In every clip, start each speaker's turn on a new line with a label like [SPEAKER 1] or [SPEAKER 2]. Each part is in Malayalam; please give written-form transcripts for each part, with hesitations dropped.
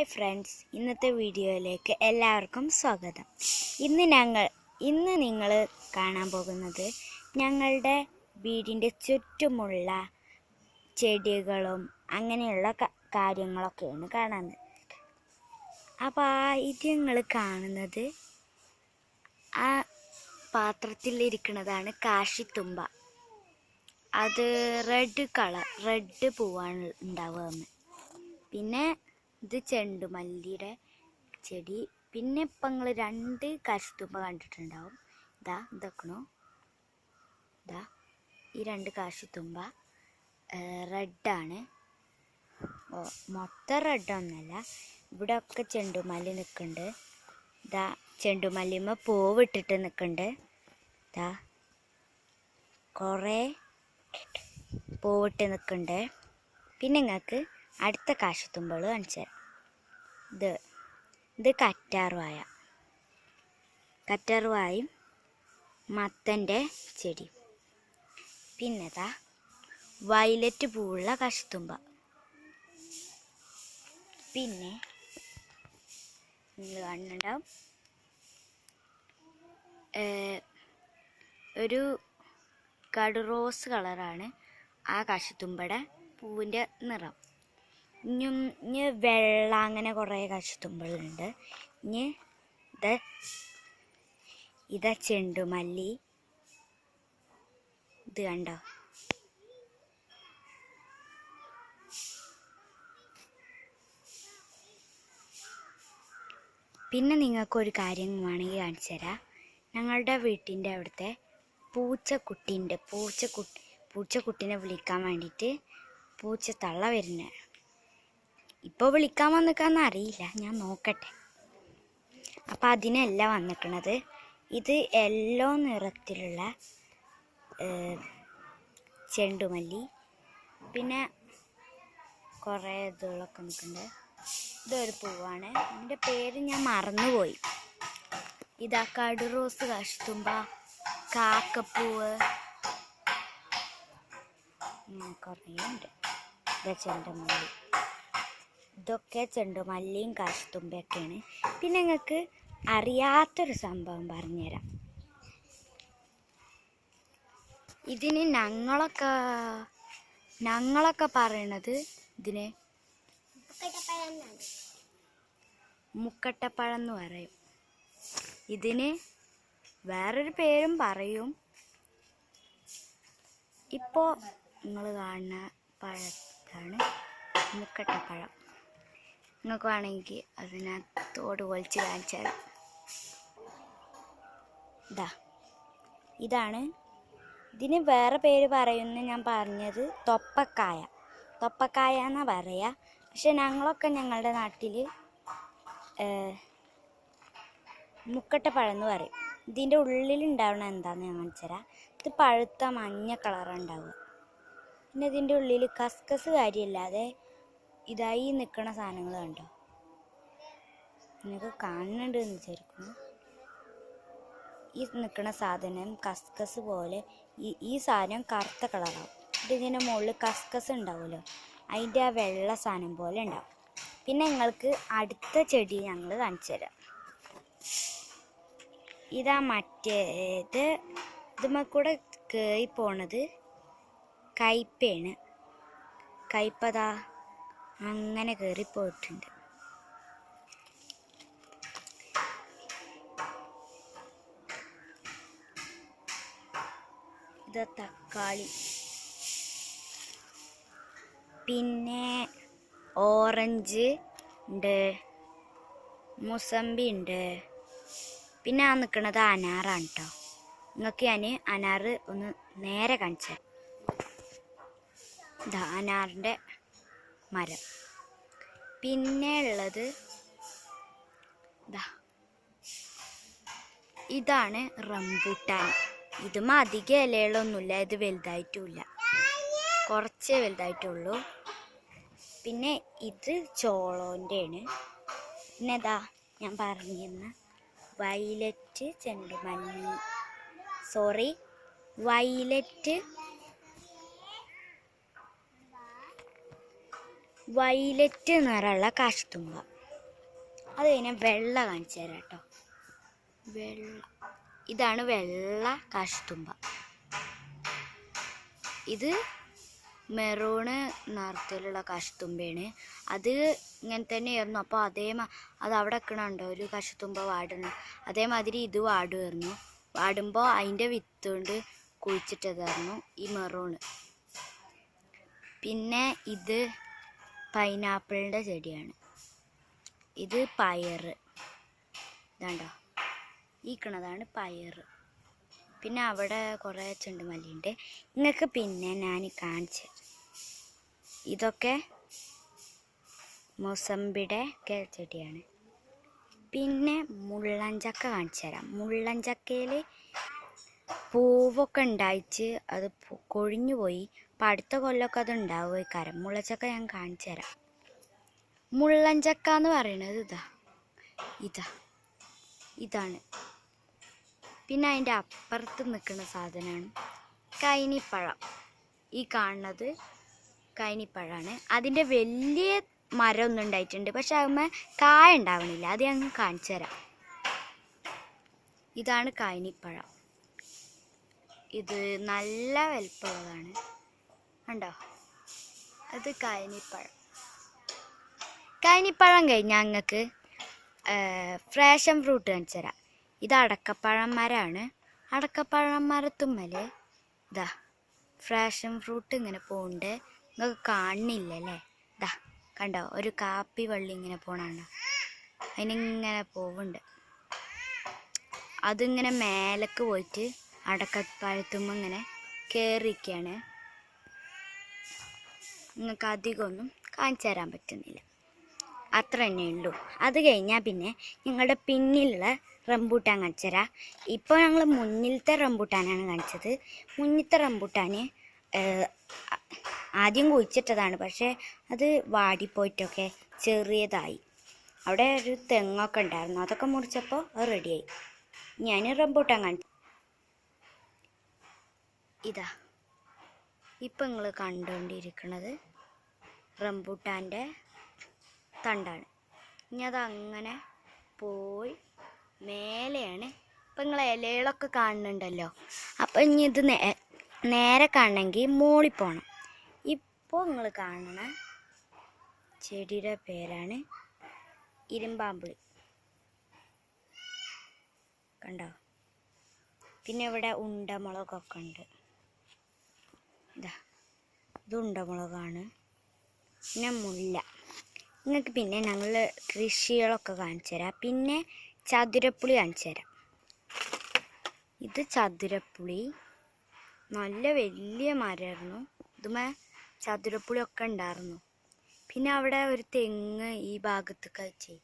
[SPEAKER 1] ഹായ് ഫ്രണ്ട്സ്, ഇന്നത്തെ വീഡിയോയിലേക്ക് എല്ലാവർക്കും സ്വാഗതം. ഇന്ന് നിങ്ങൾ കാണാൻ പോകുന്നത് ഞങ്ങളുടെ വീടിൻ്റെ ചുറ്റുമുള്ള ചെടികളും അങ്ങനെയുള്ള കാര്യങ്ങളൊക്കെയാണ് കാണുന്നത്. അപ്പോൾ ഇത് നിങ്ങൾ കാണുന്നത് ആ പാത്രത്തിലിരിക്കുന്നതാണ് കാശിത്തുമ്പ. അത് റെഡ് പൂവാണ് ഉണ്ടാവുക. പിന്നെ ഇത് ചെണ്ടുമല്ലിയുടെ ചെടി. പിന്നെ ഇപ്പം നിങ്ങൾ 2 കാശിത്തുമ്പ കണ്ടിട്ടുണ്ടാവും. ഇതാക്കണോ, ഈ 2 കാശിത്തുമ്പ റെഡാണ്. മൊത്തം റെഡൊന്നുമല്ല, ഇവിടെ ഒക്കെ ചെണ്ടുമല്ലി നിൽക്കുന്നുണ്ട്. ചെണ്ടുമല്ലിമ്മ പൂവിട്ടിട്ട് നിൽക്കുന്നുണ്ട്. കുറേ പൂവിട്ട് നിൽക്കുന്നുണ്ട്. പിന്നെ നിങ്ങൾക്ക് അടുത്ത കാശിത്തുമ്പകൾ കാണിച്ചു തരാം. ഇത് കറ്റാർവായും മത്തൻ്റെ ചെടി. പിന്നെ വയലറ്റ് പൂവുള്ള കാശിത്തുമ്പ. പിന്നെ നിങ്ങൾ കാണുന്നുണ്ടാവും ഒരു കടുറോസ് കളറാണ് ആ കാശിത്തുമ്പയുടെ പൂവിൻ്റെ നിറം. ഇനി വെള്ള അങ്ങനെ കുറേ കാശിത്തുമ്പകളുണ്ട്. ഇനി ഇതാ ചെണ്ടുമല്ലി. ഇത് കണ്ടോ, പിന്നെ നിങ്ങൾക്കൊരു കാര്യം വേണമെങ്കിൽ കാണിച്ചു തരാം. ഞങ്ങളുടെ വീട്ടിൻ്റെ അവിടുത്തെ പൂച്ചക്കുട്ടിയുണ്ട്. പൂച്ചക്കുട്ടീനെ വിളിക്കാൻ വേണ്ടിയിട്ട് പൂച്ചത്തള്ള വരുന്നത്. ഇപ്പോൾ വിളിക്കാൻ വന്നിക്കാന്ന് അറിയില്ല, ഞാൻ നോക്കട്ടെ. അപ്പം അതിനല്ല വന്നിക്കണത്. ഇത് യെല്ലോ നിറത്തിലുള്ള ചെണ്ടുമല്ലി. പിന്നെ കുറേ ഇതുകളൊക്കെ നിൽക്കുന്നുണ്ട്. ഇതൊരു പൂവാണ്, ഇതിൻ്റെ പേര് ഞാൻ മറന്നുപോയി. ഇതാ കടുറോസ് കാശിത്തുമ്പ, കാക്കപ്പൂവ്, കുറേ ഉണ്ട്. ചെണ്ടുമല്ലി. ഇതൊക്കെ ചെണ്ടുമല്ലിയും കാശിത്തുമ്പയൊക്കെയാണ്. പിന്നെ നിങ്ങൾക്ക് അറിയാത്തൊരു സംഭവം പറഞ്ഞുതരാം. ഇതിന് ഞങ്ങളൊക്കെ പറയണത് ഇതിന് മുക്കട്ടപ്പഴം എന്ന് പറയും. ഇതിന് വേറൊരു പേരും പറയും. ഇപ്പോൾ നിങ്ങൾ കാണുന്ന പഴത്താണ് മുക്കട്ടപ്പഴം. നിങ്ങൾക്ക് വേണമെങ്കിൽ അതിനകത്തോട് പൊളിച്ച് കാണിച്ചു തരാം. ഇതാണ്. ഇതിന് വേറെ പേര് പറയുമെന്ന് ഞാൻ പറഞ്ഞത് തൊപ്പക്കായ എന്നാണ് പറയുക. പക്ഷെ ഞങ്ങളൊക്കെ ഞങ്ങളുടെ നാട്ടിൽ മുക്കട്ടപ്പഴം എന്ന് പറയും. ഇതിൻ്റെ ഉള്ളിലുണ്ടാവണ എന്താണെന്ന് ഞാൻ കാണിച്ചു തരാം. ഇത് പഴുത്ത മഞ്ഞ കളറാണ് ഉണ്ടാവുക. പിന്നെ ഇതിൻ്റെ ഉള്ളിൽ കസ്കസ് കാര്യമില്ലാതെ ഇതായി നിൽക്കുന്ന സാധനങ്ങൾ കണ്ടോ, നിങ്ങൾക്ക് കാണുന്നുണ്ട് എന്ന് വിചാരിക്കുന്നു. ഈ നിൽക്കുന്ന സാധനം കസ്കസ് പോലെ ഈ സാധനം കറുത്ത കളറാവും. ഇതിൻ്റെ മുകളിൽ കസ്കസ് ഉണ്ടാവുമല്ലോ, അതിൻ്റെ ആ വെള്ള സാധനം പോലെ ഉണ്ടാവും. പിന്നെ നിങ്ങൾക്ക് അടുത്ത ചെടി ഞങ്ങൾ കാണിച്ചു തരാം. ഇതാ മറ്റേത്. ഇതുമ്മക്കൂടെ കയറി പോണത് കയ്പയാണ്. കയ്പതാ അങ്ങനെ കയറിപ്പോയിട്ടുണ്ട്. ഇത് തക്കാളി. പിന്നെ ഓറഞ്ച് ഉണ്ട്, മുസമ്പി ഉണ്ട്. പിന്നെ ആ നിൽക്കുന്നത് അനാറാണ് കേട്ടോ. നിങ്ങൾക്ക് ഞാൻ അനാറ് ഒന്ന് നേരെ കാണിച്ചു തരാം. അനാറിൻ്റെ മരം. പിന്നെ ഉള്ളത് ഇതാണ് റംബൂട്ടാൻ. ഇതും അധികം ഇലകളൊന്നുമില്ല, ഇത് വലുതായിട്ടുമില്ല, കുറച്ചേ വലുതായിട്ടുള്ളൂ. പിന്നെ ഇത് ചോളോൻ്റെയാണ്. പിന്നെ ഞാൻ പറഞ്ഞിരുന്ന വയലറ്റ് ചെണ്ടുമല്ലി, വയലറ്റ് വയലറ്റ് നിറമുള്ള കാശിത്തുമ്പ. അത് കഴിഞ്ഞാൽ വെള്ള കാണിച്ചു തരാം കേട്ടോ. വെള്ള, ഇതാണ് വെള്ള കാശിത്തുമ്പ. ഇത് മെറൂണ് നിറത്തിലുള്ള കാശിത്തുമ്പയാണ്. അത് ഇങ്ങനെ തന്നെയായിരുന്നു. അപ്പോൾ അത് അവിടെ വെക്കണുണ്ടോ ഒരു കാശിത്തുമ്പ വാടുന്നു. അതേമാതിരി ഇത് വാടുമായിരുന്നു. വാടുമ്പോൾ അതിൻ്റെ വിത്ത് കൊണ്ട് കുഴിച്ചിട്ടതായിരുന്നു ഈ മെറൂണ്. പിന്നെ ഇത് പൈനാപ്പിളിൻ്റെ ചെടിയാണ്. ഇത് പയറ്, ഇതാണ്ടോ ഈ കിണതാണ് പയറ്. പിന്നെ അവിടെ കുറേ ചെണ്ടുമല്ലിയുണ്ട്. നിങ്ങൾക്ക് പിന്നെ ഞാൻ കാണിച്ചു, ഇതൊക്കെ മൊസമ്പിയുടെ ഒക്കെ ചെടിയാണ്. പിന്നെ മുള്ളൻചക്ക കാണിച്ചു തരാം. മുള്ളൻചക്കയിൽ പൂവൊക്കെ ഉണ്ടായിച്ച് അത് കൊഴിഞ്ഞു പോയി. അപ്പം അടുത്ത കൊല്ലമൊക്കെ അത് ഉണ്ടാവുക കാരം. മുള്ളച്ചക്ക ഞാൻ കാണിച്ചു തരാം. മുള്ളൻചക്ക എന്ന് പറയുന്നത് ഇതാണ്. പിന്നെ അതിൻ്റെ അപ്പുറത്ത് നിൽക്കുന്ന സാധനമാണ് കൈനിപ്പഴം. ഈ കാണുന്നത് കൈനിപ്പഴമാണ്. അതിൻ്റെ വലിയ മരം ഒന്നും ഉണ്ടായിട്ടുണ്ട്, പക്ഷെ അതുമ്മേ കായ ഉണ്ടാവണില്ല. അത് ഞാൻ കാണിച്ചു തരാം. ഇതാണ് കൈനിപ്പഴം. ഇത് നല്ല വലുപ്പമുള്ളതാണ്, കണ്ടോ? അത് കൈനിപ്പഴം കഴിഞ്ഞാൽ ഞങ്ങൾക്ക് ഫ്രാഷൻ ഫ്രൂട്ട് കാണിച്ചു തരാം. ഇത് അടക്കപ്പഴം മരമാണ്. അടക്കപ്പഴം മരത്തുമ്മൽ ഫ്രാഷൻ ഫ്രൂട്ട് ഇങ്ങനെ പോകുന്നുണ്ട്. നിങ്ങൾക്ക് കാണുന്നില്ലല്ലേ? കണ്ടോ, ഒരു കാപ്പി വള്ളി ഇങ്ങനെ പോകണുണ്ടോ? അതിനിങ്ങനെ പോവുന്നുണ്ട്. അതിങ്ങനെ മേലേക്ക് പോയിട്ട് അടക്കപ്പഴത്തുമ്പോൾ ഇങ്ങനെ കയറിയിരിക്കുകയാണ്. നിങ്ങൾക്ക് അധികമൊന്നും കാണിച്ചു തരാൻ പറ്റുന്നില്ല. അത്ര തന്നെ ഉള്ളൂ. അത് കഴിഞ്ഞാൽ പിന്നെ ഞങ്ങളുടെ പിന്നിലുള്ള റംബൂട്ടാൻ കാണിച്ചു തരാം. ഇപ്പോൾ ഞങ്ങൾ മുന്നിലത്തെ റംബൂട്ടാനാണ് കാണിച്ചത്. മുന്നിലത്തെ റംബൂട്ടാൻ ആദ്യം കുഴിച്ചിട്ടതാണ്, പക്ഷേ അത് വാടിപ്പോയിട്ടൊക്കെ ചെറിയതായി. അവിടെ ഒരു തെങ്ങൊക്കെ ഉണ്ടായിരുന്നു, അതൊക്കെ മുറിച്ചപ്പോൾ അത് റെഡിയായി. ഞാൻ റംബൂട്ടാൻ കാണിച്ചു. ഇപ്പം നിങ്ങൾ കണ്ടുകൊണ്ടിരിക്കുന്നത് റംബൂട്ടാൻ്റെ തണ്ടാണ്. ഇനി അതങ്ങനെ പോയി മേലെയാണ്. ഇപ്പം നിങ്ങൾ ഇലകളൊക്കെ കാണുന്നുണ്ടല്ലോ. അപ്പം ഇനി ഇത് നേരെ കാണണമെങ്കിൽ മോളിൽ പോകണം. ഇപ്പോൾ നിങ്ങൾ കാണുന്ന ചെടിയുടെ പേരാണ് ഇരുമ്പാമ്പുളി, കണ്ടോ? പിന്നെ ഇവിടെ ഉണ്ടമുളകൊക്കെ ഉണ്ട്. ഇത് ഉണ്ടമുളകാണ്. പിന്നെ മുല്ല. നിങ്ങൾക്ക് പിന്നെ ഞങ്ങൾ കൃഷികളൊക്കെ കാണിച്ചു തരാം. പിന്നെ ചതുരപ്പുളി കാണിച്ചു തരാം. ഇത് ചതുരപ്പുളി നല്ല വലിയ മരമായിരുന്നു. ഇതുമേ ചതുരപ്പുളിയൊക്കെ ഉണ്ടായിരുന്നു. പിന്നെ അവിടെ ഒരു തെങ്ങ് ഈ ഭാഗത്ത് കഴിച്ച്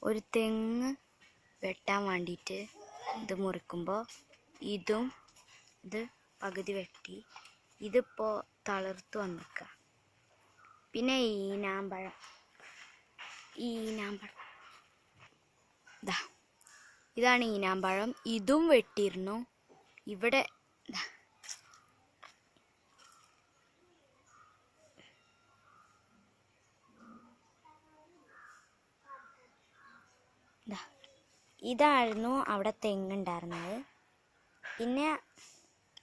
[SPEAKER 1] ഒരു തെങ്ങ് വെട്ടാൻ വേണ്ടിയിട്ട് ഇത് മുറിക്കുമ്പോൾ ഇത് പകുതി വെട്ടി. ഇതിപ്പോൾ തളിർത്ത് വന്നിക്കുക. പിന്നെ ഈനാമ്പഴം ഇതാണ് ഈനാമ്പഴം. ഇതും വെട്ടിയിരുന്നു. ഇവിടെ ഇതായിരുന്നു അവിടെ തെങ്ങുണ്ടായിരുന്നത്. പിന്നെ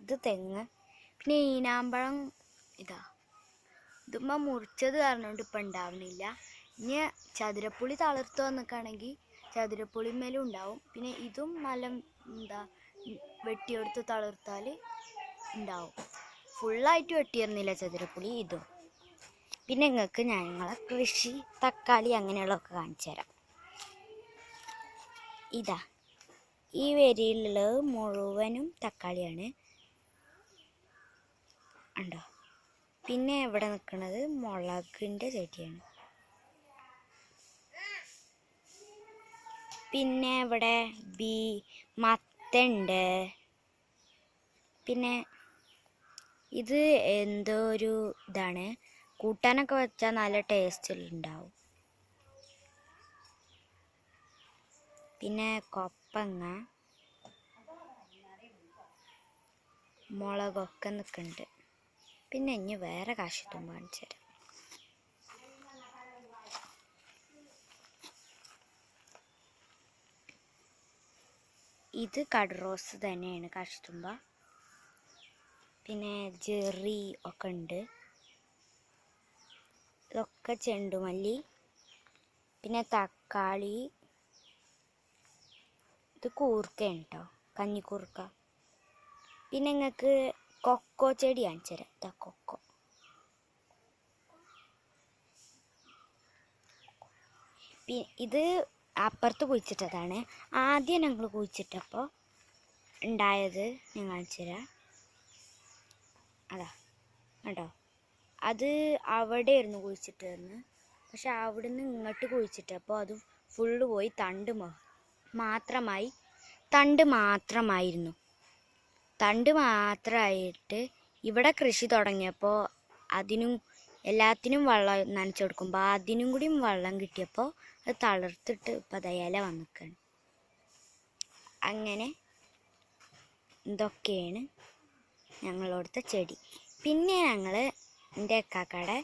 [SPEAKER 1] ഇത് തെങ്ങ്. പിന്നെ ഈനാമ്പഴം ഇതുമ്മ മുറിച്ചത് കാരണം കൊണ്ട് ഇപ്പം ഉണ്ടാവുന്നില്ല. ഇനി ചതുരപ്പുളി തളിർത്ത് വന്നിക്കുകയാണെങ്കിൽ ചതുരപ്പുളിമേലും ഉണ്ടാവും. പിന്നെ ഇതും നല്ല വെട്ടിയെടുത്ത് തളിർത്താൽ ഉണ്ടാവും. ഫുള്ളായിട്ട് വെട്ടിയിരുന്നില്ല ചതുരപ്പുളി ഇതും. പിന്നെ നിങ്ങൾക്ക് ഞങ്ങളെ കൃഷി തക്കാളി അങ്ങനെയുള്ളതൊക്കെ കാണിച്ചു തരാം. ഈ വരിയിലുള്ളത് മുഴുവനും തക്കാളിയാണ്, ഉണ്ടോ? പിന്നെ ഇവിടെ നിൽക്കുന്നത് മുളകിൻ്റെ ചെടിയാണ്. പിന്നെ ഇവിടെ മത്തണ്ട്. പിന്നെ ഇത് എന്തോ ഒരു ഇതാണ്, കൂട്ടാനൊക്കെ വെച്ചാൽ നല്ല ടേസ്റ്റിലുണ്ടാവും. പിന്നെ കൊപ്പങ്ങ, മുളകൊക്കെ നിൽക്കുന്നുണ്ട്. പിന്നെ ഇനി വേറെ കാശിത്തുമ്പ കാണിച്ചു തരാം. ഇത് കടറോസ് തന്നെയാണ്, കാശിത്തുമ്പ. പിന്നെ ജെറി ഒക്കെ ഉണ്ട്. ഇതൊക്കെ ചെണ്ടുമല്ലി. പിന്നെ തക്കാളി. ഇത് കൂർക്കയാണ് കേട്ടോ, കഞ്ഞിക്കൂർക്ക. പിന്നെ നിങ്ങൾക്ക് കൊക്കോ ചെടി കാണിച്ചു തരാം. ഇതാ കൊക്കോ. ഇത് അപ്പുറത്ത് കുഴിച്ചിട്ടതാണ്. ആദ്യം ഞങ്ങൾ കുഴിച്ചിട്ടപ്പോൾ ഉണ്ടായത് ഞാൻ കാണിച്ചു തരാം. അതാ കേട്ടോ, അത് അവിടെയായിരുന്നു കുഴിച്ചിട്ടിരുന്നത്. പക്ഷെ അവിടെ നിന്ന് ഇങ്ങോട്ട് കുഴിച്ചിട്ടപ്പോൾ അത് ഫുള്ള് പോയി തണ്ട് മാത്രമായിരുന്നു. തണ്ട് മാത്രമായിട്ട് ഇവിടെ കൃഷി തുടങ്ങിയപ്പോൾ എല്ലാത്തിനും വെള്ളം നനച്ചു കൊടുക്കുമ്പോൾ അതിനും കൂടി വെള്ളം കിട്ടിയപ്പോൾ അത് തളർത്തിട്ട് ഇപ്പം ഇല വന്നിക്കാണ്. അങ്ങനെ ഇതൊക്കെയാണ് ഞങ്ങളോടത്തെ ചെടി. പിന്നെ ഞങ്ങൾ എൻ്റെ അക്കാക്കടെ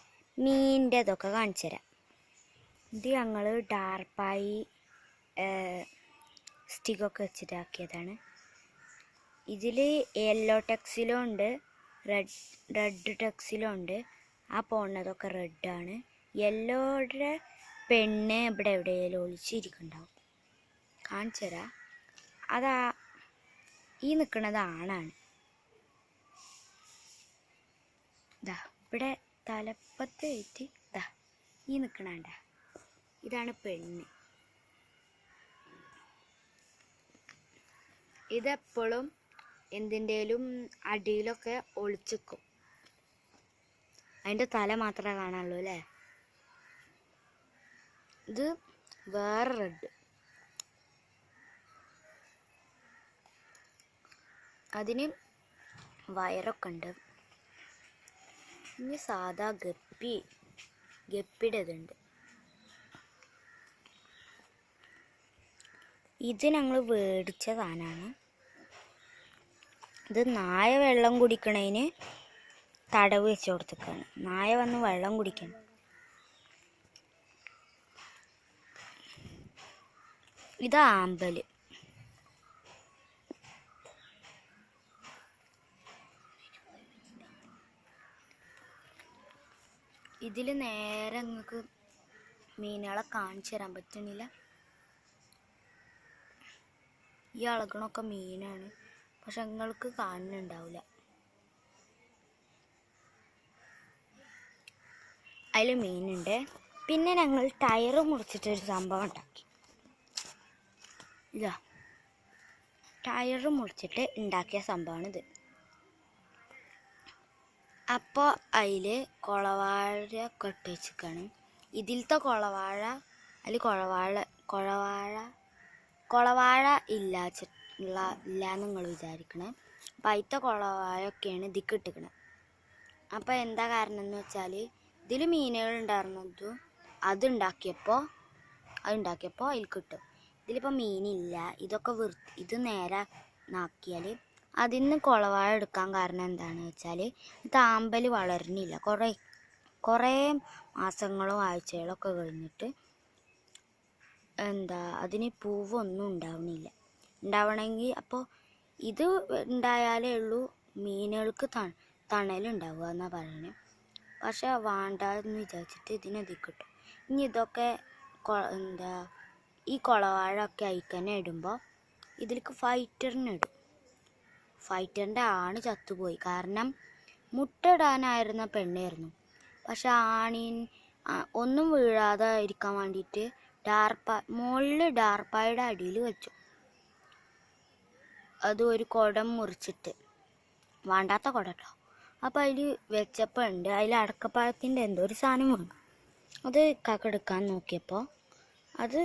[SPEAKER 1] മീനിൻ്റെ ഇതൊക്കെ കാണിച്ചു തരാം. ഇത് ഞങ്ങൾ ഡാർപ്പായി സ്റ്റിക്കൊക്കെ വെച്ചിട്ടാക്കിയതാണ്. ഇതിൽ യെല്ലോ ടെക്സിലും ഉണ്ട്, റെഡ് ടെക്സിലും ഉണ്ട്. ആ പോണതൊക്കെ റെഡാണ്. യെല്ലോയുടെ പെണ്ണ് ഇവിടെ എവിടെയെങ്കിലും ഒളിച്ചിരിക്കുന്നുണ്ടാവും. കാണിച്ചു തരാം. അതാ ഈ നിൽക്കുന്നത് ആണാണ്. ഇതാ ഇവിടെ തലപ്പത്ത് വെച്ച് ഇതാ ഈ നിൽക്കണണ്ട, ഇതാണ് പെണ്ണ്. ഇതെപ്പോഴും എന്തിൻ്റെലും അടിയിലൊക്കെ ഒളിച്ചിക്കും. അതിൻ്റെ തല മാത്രമേ കാണാനുള്ളൂ അല്ലേ. ഇത് വേറെ റെഡ്. അതിന് വയറൊക്കെ ഉണ്ട്. ഇനി സാധാ ഗപ്പിയുടെ ഇതുണ്ട്. ഇത് ഞങ്ങൾ മേടിച്ച സാധനമാണ്. ഇത് നായ വെള്ളം കുടിക്കണതിന് തടവ് വെച്ച് കൊടുത്തേക്കാണ്. നായ വന്ന് വെള്ളം കുടിക്കണം. ഇത് ആമ്പല്. ഇതിൽ നേരെ നിങ്ങൾക്ക് മീനുകളെ കാണിച്ചു തരാൻ പറ്റണില്ല. ഈ അളകണൊക്കെ മീനാണ്, പക്ഷെ നിങ്ങൾക്ക് കാണുന്നുണ്ടാവില്ല. അതിൽ മീനുണ്ട്. പിന്നെ ഞങ്ങൾ ടയറ് മുറിച്ചിട്ടൊരു സംഭവം ഉണ്ടാക്കി. ഇതാ ടയറ് മുറിച്ചിട്ട് ഉണ്ടാക്കിയ സംഭവമാണിത്. അപ്പോൾ അതിൽ കുളവാഴ ഒക്കെ ഇട്ട് വെച്ചിരിക്കുകയാണ്. ഇതിലത്തെ കുളവാഴ കുളവാഴ ഇല്ലാന്ന് നിങ്ങൾ വിചാരിക്കണേ. അപ്പം അതിലത്തെ കുളവാഴയൊക്കെയാണ് ഇതിക്ക് ഇട്ടിക്കണത്. അപ്പോൾ എന്താ കാരണം എന്ന് വെച്ചാൽ ഇതിൽ മീനുകൾ ഉണ്ടായിരുന്നതും അതുണ്ടാക്കിയപ്പോൾ അതിൽ കിട്ടും. ഇതിലിപ്പോൾ മീനില്ല. ഇതൊക്കെ ഇത് നേരെ നാക്കിയാൽ അതിൽ നിന്ന് കുളവാഴ എടുക്കാൻ കാരണം എന്താണെന്ന് വെച്ചാൽ താമ്പൽ വളരുന്നില്ല. കുറേ മാസങ്ങളും ആഴ്ചകളൊക്കെ കഴിഞ്ഞിട്ട് അതിന് പൂവൊന്നും ഉണ്ടാവണമെങ്കിൽ അപ്പോൾ ഇത് ഉണ്ടായാലേ ഉള്ളൂ മീനുകൾക്ക് തണലുണ്ടാവുക എന്നാണ് പറയുന്നത്. പക്ഷെ വേണ്ടെന്ന് വിചാരിച്ചിട്ട് ഇതിനധികം കിട്ടും. ഇനി ഇതൊക്കെ ഈ കുളവാഴ ഒക്കെ അയക്കന്നെ ഇടുമ്പോൾ ഇതിലേക്ക് ഫൈറ്ററിനിടും. ഫൈറ്ററിൻ്റെ ആണ് ചത്തുപോയി. കാരണം മുട്ട ഇടാനായിരുന്ന പെണ്ണായിരുന്നു. പക്ഷെ ഒന്നും വീഴാതെ ഇരിക്കാൻ വേണ്ടിയിട്ട് മുകളിൽ ഡാർപ്പായുടെ അടിയിൽ വെച്ചു. അത് ഒരു കുടം മുറിച്ചിട്ട്, വേണ്ടാത്ത കുടം കേട്ടോ. അപ്പോൾ അതിൽ വെച്ചപ്പോൾ ഉണ്ട് അതിൽ അടക്കപ്പഴത്തിൻ്റെ എന്തോ ഒരു സാധനം വന്നു. അത് കാക്കെടുക്കാൻ നോക്കിയപ്പോൾ അത്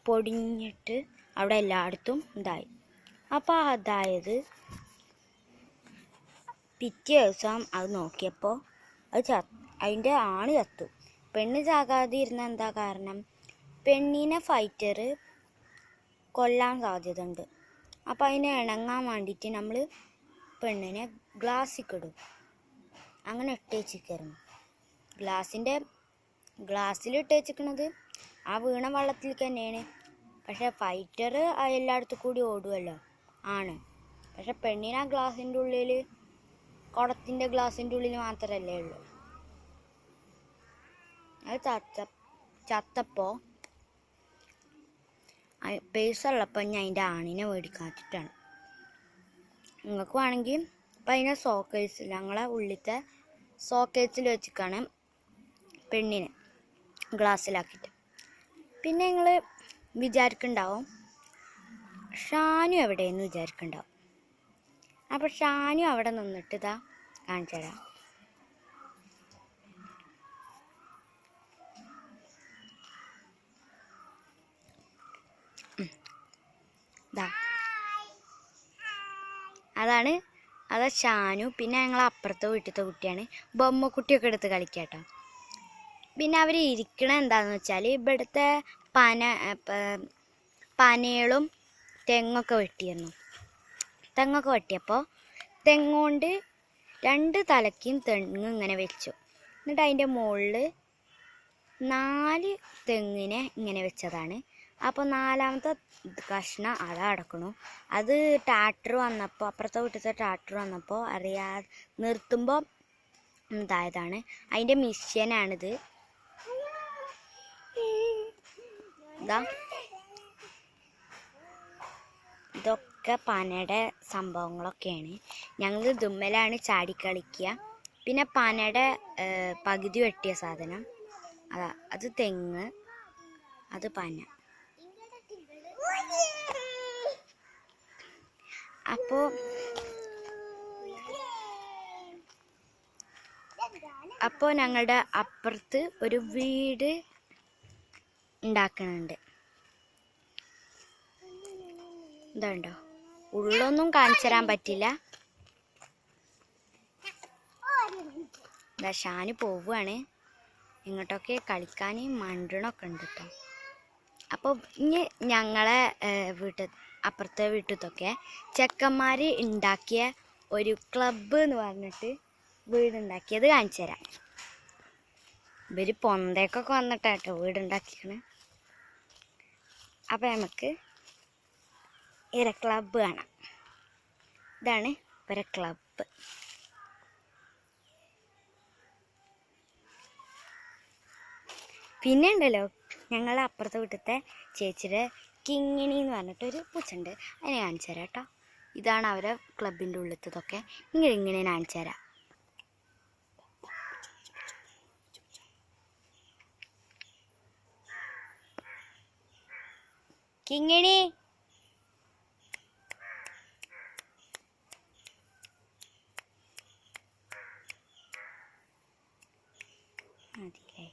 [SPEAKER 1] പൊടിഞ്ഞിട്ട് അവിടെ എല്ലായിടത്തും ഇതായി. അപ്പോൾ അതായത് പിറ്റേ ദിവസം അത് നോക്കിയപ്പോൾ അതിൻ്റെ ആണ് ചത്തു. പെണ്ണ് ചാകാതെ ഇരുന്ന എന്താ കാരണം? പെണ്ണിനെ ഫൈറ്റർ കൊല്ലാൻ സാധ്യത ഉണ്ട്. അപ്പോൾ അതിനെ ഇണങ്ങാൻ വേണ്ടിയിട്ട് നമ്മൾ പെണ്ണിനെ ഗ്ലാസ്സിക്കിടും. അങ്ങനെ ഇട്ട് വെച്ചിരിക്കുന്നു. ഗ്ലാസ്സിലിട്ട് വെച്ചിരിക്കുന്നത് ആ വീണ വെള്ളത്തിലേക്ക് തന്നെയാണ്. പക്ഷെ ഫൈറ്റർ എല്ലായിടത്തും കൂടി ഓടുമല്ലോ, ആണ്. പക്ഷെ പെണ്ണിന് ആ ഗ്ലാസിൻ്റെ ഉള്ളിൽ, കുടത്തിൻ്റെ ഗ്ലാസിൻ്റെ ഉള്ളിൽ മാത്രമല്ലേ ഉള്ളൂ. അത് ചത്തപ്പോൾ പൈസ ഉള്ളപ്പോൾ ഞാൻ അതിൻ്റെ ആണിനെ മേടിക്കാത്തിട്ടാണ്. നിങ്ങൾക്ക് വേണമെങ്കിൽ ഇപ്പം അതിനെ സോക്കേഴ്സിൽ, ഞങ്ങളെ ഉള്ളിലത്തെ സോക്കേഴ്സിൽ വെച്ചിട്ടാണ് പെണ്ണിനെ ഗ്ലാസ്സിലാക്കിയിട്ട്. പിന്നെ നിങ്ങൾ വിചാരിക്കുന്നുണ്ടാവും ഷാനു എവിടെയെന്ന് വിചാരിക്കുന്നുണ്ടാവും. അപ്പോൾ ഷാനു അവിടെ നിന്നിട്ട് ഇതാ കാണിച്ചു തരാം. അതാ ഷാനു. പിന്നെ ഞങ്ങൾ അപ്പുറത്തെ വീട്ടിലത്തെ കുട്ടിയാണ്, ബൊമ്മക്കുട്ടിയൊക്കെ എടുത്ത് കളിക്കാട്ടോ. പിന്നെ അവർ ഇരിക്കണ എന്താണെന്ന് വെച്ചാൽ ഇവിടുത്തെ പനകളും തെങ്ങൊക്കെ വെട്ടിയിരുന്നു. തെങ്ങൊക്കെ വെട്ടിയപ്പോൾ തെങ്ങുകൊണ്ട് 2 തലയ്ക്കും തെങ്ങ് ഇങ്ങനെ വെച്ചു. എന്നിട്ട് അതിൻ്റെ മുകളിൽ 4 തെങ്ങിനെ ഇങ്ങനെ വെച്ചതാണ്. അപ്പോൾ 4ാമത്തെ കഷ്ണം അതാ അടക്കണു. അത് ട്രാക്ടർ വന്നപ്പോൾ, അപ്പുറത്തെ വീട്ടിലത്തെ ട്രാക്ടർ വന്നപ്പോൾ അറിയാതെ നിർത്തുമ്പോൾ ഇതായതാണ്. അതിൻ്റെ മിഷ്യനാണിത്. ഇതൊക്കെ പനയുടെ സംഭവങ്ങളൊക്കെയാണ്. ഞങ്ങൾ ദുമ്മലാണ് ചാടിക്കളിക്കുക. പിന്നെ പനയുടെ പകുതി വെട്ടിയ സാധനം അതാ, അത് തെങ്ങ്, അത് പന. അപ്പോൾ ഞങ്ങളുടെ അപ്പുറത്ത് ഒരു വീട് ഉണ്ടാക്കുന്നുണ്ട്. ഇതുണ്ടോ, ഉള്ളൊന്നും കാണിച്ചു തരാൻ പറ്റില്ല. ഷാന് പോവുകയാണ് ഇങ്ങോട്ടൊക്കെ കളിക്കാൻ. മണ്ടണൊക്കെ ഉണ്ട് കേട്ടോ. അപ്പോൾ ഇനി ഞങ്ങളെ അപ്പുറത്തെ വീട്ടിലത്തൊക്കെ ചെക്കന്മാർ ഉണ്ടാക്കിയ ഒരു ക്ലബ്ബ് എന്ന് പറഞ്ഞിട്ട് വീടുണ്ടാക്കിയത് കാണിച്ചു തരാം. ഇവർ പൊന്തേക്കൊക്കെ വന്നിട്ടാട്ടോ വീടുണ്ടാക്കിക്കണേ. അപ്പോൾ നമുക്ക് ഇവരെ ക്ലബ്ബ് കാണാം. ഇതാണ് ഇവരെ ക്ലബ്ബ്. പിന്നെ ഉണ്ടല്ലോ, ഞങ്ങളുടെ അപ്പുറത്തെ വീട്ടിലത്തെ ചേച്ചിയുടെ കിങ്ങിണി എന്ന് പറഞ്ഞിട്ടൊരു പൂച്ചുണ്ട്, അതിനെ കാണിച്ചു തരാം കേട്ടോ. ഇതാണ് അവരെ ക്ലബിൻ്റെ ഉള്ളിലത്തതൊക്കെ. ഇങ്ങനെ കാണിച്ചു തരാം. കിങ്ങിണി, മതിയല്ലേ?